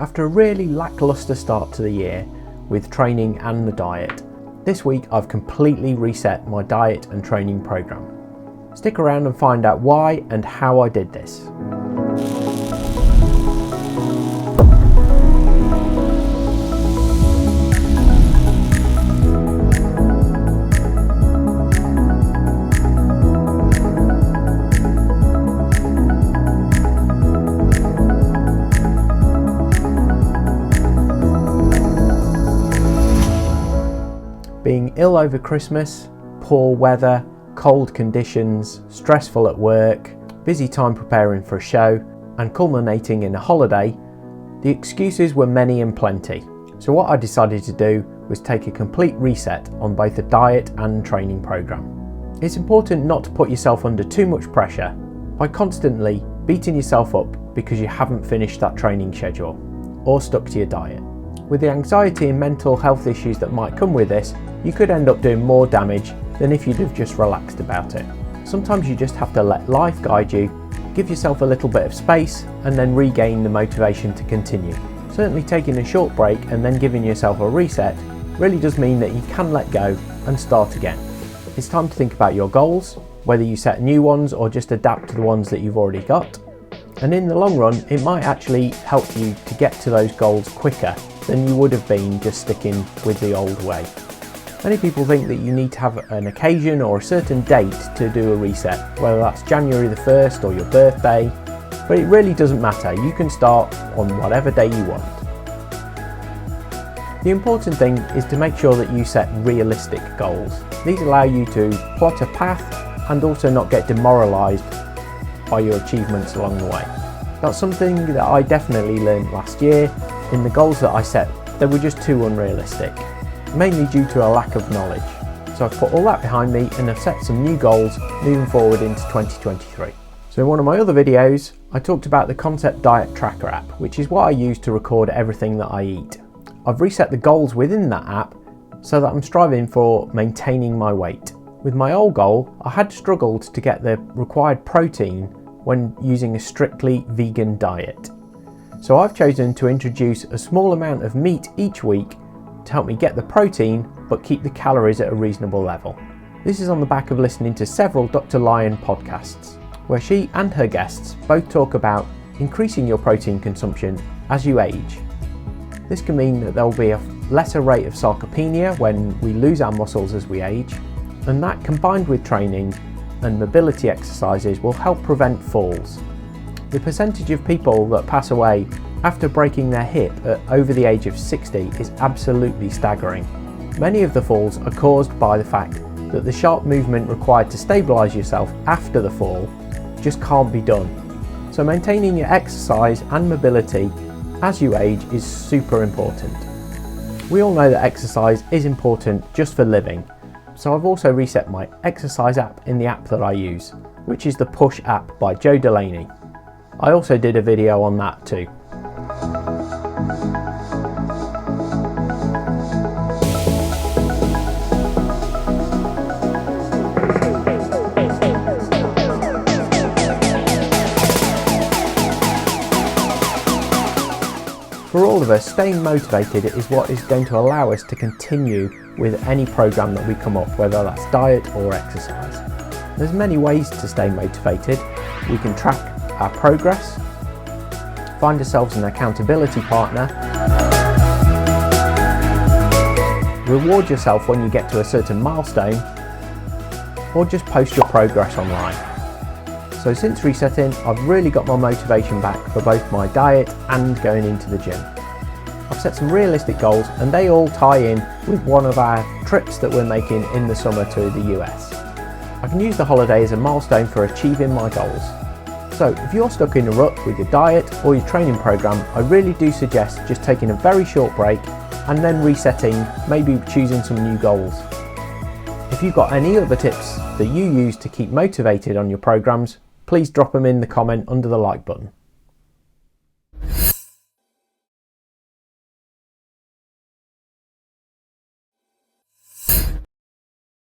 After a really lacklustre start to the year with training and the diet, this week I've completely reset my diet and training programme. Stick around and find out why and how I did this. Being ill over Christmas, poor weather, cold conditions, stressful at work, busy time preparing for a show, and culminating in a holiday, the excuses were many and plenty. So what I decided to do was take a complete reset on both the diet and training programme. It's important not to put yourself under too much pressure by constantly beating yourself up because you haven't finished that training schedule or stuck to your diet. With the anxiety and mental health issues that might come with this, you could end up doing more damage than if you'd have just relaxed about it. Sometimes you just have to let life guide you, give yourself a little bit of space, and then regain the motivation to continue. Certainly taking a short break and then giving yourself a reset really does mean that you can let go and start again. It's time to think about your goals, whether you set new ones or just adapt to the ones that you've already got. And in the long run, it might actually help you to get to those goals quicker than you would have been just sticking with the old way. Many people think that you need to have an occasion or a certain date to do a reset, whether that's January the 1st or your birthday, but it really doesn't matter. You can start on whatever day you want. The important thing is to make sure that you set realistic goals. These allow you to plot a path and also not get demoralised by your achievements along the way. That's something that I definitely learned last year. In the goals that I set, they were just too unrealistic, mainly due to a lack of knowledge. So I've put all that behind me and have set some new goals moving forward into 2023. So in one of my other videos, I talked about the Concept Diet Tracker app, which is what I use to record everything that I eat. I've reset the goals within that app so that I'm striving for maintaining my weight. With my old goal, I had struggled to get the required protein when using a strictly vegan diet. So I've chosen to introduce a small amount of meat each week to help me get the protein but keep the calories at a reasonable level. This is on the back of listening to several Dr. Lyon podcasts, where she and her guests both talk about increasing your protein consumption as you age. This can mean that there will be a lesser rate of sarcopenia when we lose our muscles as we age, and that combined with training and mobility exercises will help prevent falls. The percentage of people that pass away after breaking their hip at over the age of 60 is absolutely staggering. Many of the falls are caused by the fact that the sharp movement required to stabilise yourself after the fall just can't be done. So maintaining your exercise and mobility as you age is super important. We all know that exercise is important just for living, so I've also reset my exercise app in the app that I use, which is the Push app by Joe Delaney. I also did a video on that too. For all of us, staying motivated is what is going to allow us to continue with any program that we come up, whether that's diet or exercise. There's many ways to stay motivated. We can track our progress, find ourselves an accountability partner, reward yourself when you get to a certain milestone, or just post your progress online. So since resetting, I've really got my motivation back for both my diet and going into the gym. I've set some realistic goals and they all tie in with one of our trips that we're making in the summer to the US. I can use the holiday as a milestone for achieving my goals. So if you're stuck in a rut with your diet or your training program, I really do suggest just taking a very short break and then resetting, maybe choosing some new goals. If you've got any other tips that you use to keep motivated on your programs, please drop them in the comment under the like button.